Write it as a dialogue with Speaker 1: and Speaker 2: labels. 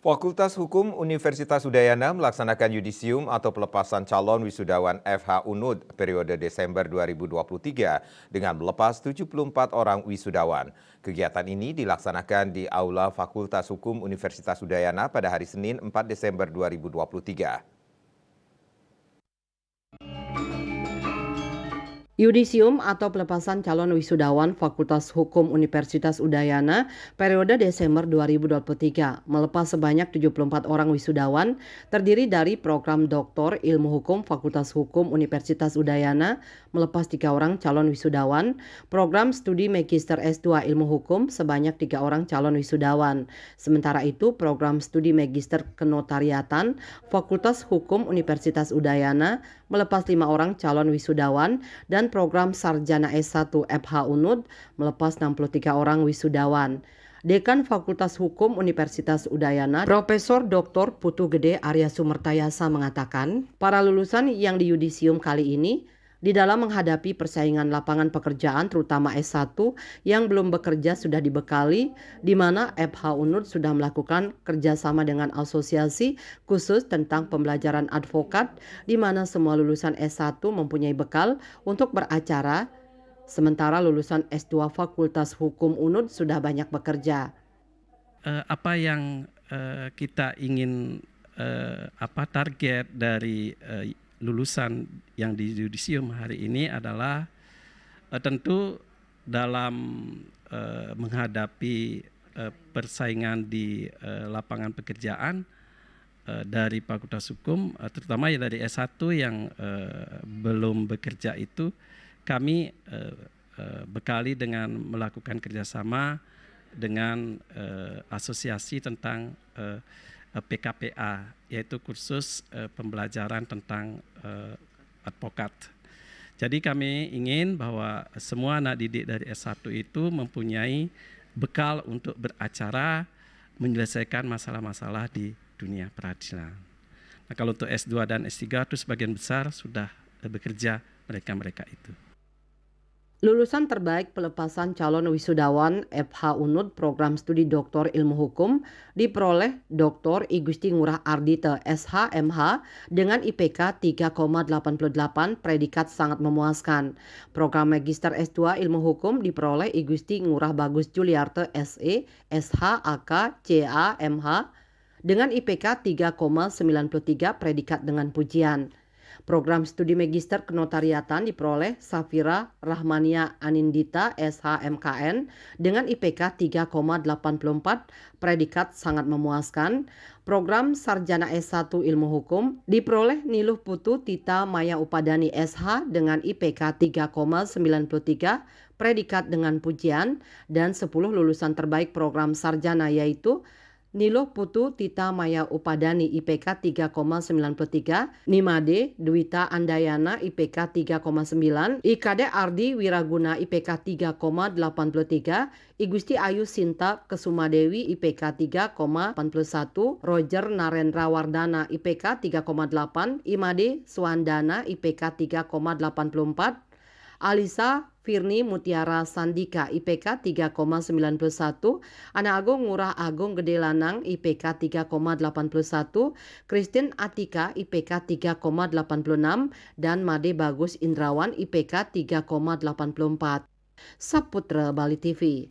Speaker 1: Fakultas Hukum Universitas Udayana melaksanakan yudisium atau pelepasan calon wisudawan FH UNUD periode Desember 2023 dengan melepas 74 orang wisudawan. Kegiatan ini dilaksanakan di Aula Fakultas Hukum Universitas Udayana pada hari Senin 4 Desember 2023.
Speaker 2: Yudisium atau pelepasan calon wisudawan Fakultas Hukum Universitas Udayana periode Desember 2023 melepas sebanyak 74 orang wisudawan terdiri dari program Doktor Ilmu Hukum Fakultas Hukum Universitas Udayana melepas 3 orang calon wisudawan, program Studi Magister S2 Ilmu Hukum sebanyak 3 orang calon wisudawan. Sementara itu program Studi Magister Kenotariatan Fakultas Hukum Universitas Udayana melepas 5 orang calon wisudawan dan program Sarjana S1 FH UNUD melepas 63 orang wisudawan. Dekan Fakultas Hukum Universitas Udayana, Profesor Dr. Putu Gede Arya Sumertayasa mengatakan, para lulusan yang di yudisium kali ini di dalam menghadapi persaingan lapangan pekerjaan terutama S1 yang belum bekerja sudah dibekali, di mana FH UNUD sudah melakukan kerjasama dengan asosiasi khusus tentang pembelajaran advokat, di mana semua lulusan S1 mempunyai bekal untuk beracara, sementara lulusan S2 Fakultas Hukum UNUD sudah banyak bekerja.
Speaker 3: Apa yang kita ingin target dari lulusan yang di yudisium hari ini adalah tentu dalam menghadapi persaingan di lapangan pekerjaan dari Fakultas Hukum, terutama ya dari S1 yang belum bekerja itu, kami bekali dengan melakukan kerjasama dengan asosiasi tentang PKPA, yaitu kursus pembelajaran tentang advokat. Jadi kami ingin bahwa semua anak didik dari S1 itu mempunyai bekal untuk beracara menyelesaikan masalah-masalah di dunia peradilan. Nah, kalau untuk S2 dan S3 itu sebagian besar sudah bekerja mereka-mereka itu.
Speaker 2: Lulusan terbaik pelepasan calon wisudawan FH UNUD program studi Doktor Ilmu Hukum diperoleh Dr. I Gusti Ngurah Ardite SH.MH dengan IPK 3,88 predikat sangat memuaskan. Program Magister S2 Ilmu Hukum diperoleh I Gusti Ngurah Bagus Juliarte SE SH.AK CA.MH dengan IPK 3,93 predikat dengan pujian. Program Studi Magister Kenotariatan diperoleh Safira Rahmania Anindita SH.MKN dengan IPK 3,84 predikat sangat memuaskan. Program Sarjana S1 Ilmu Hukum diperoleh Niluh Putu Tita Maya Upadani SH dengan IPK 3,93 predikat dengan pujian, dan 10 lulusan terbaik program sarjana yaitu Niluh Putu Tita Maya Upadani IPK 3,93, Nimade Dwita Andayana IPK 3,9, Ikade Ardi Wiraguna IPK 3,83, I Gusti Ayu Sinta Kesumadewi IPK 3,81, Roger Narendra Wardana IPK 3,8, Imade Suandana IPK 3,84, Alisa Firni Mutiara Sandika IPK 3,91, Ana Agung Ngurah Agung Gede Lanang IPK 3,81, Christine Atika IPK 3,86, dan Made Bagus Indrawan IPK 3,84. Saputra Bali TV.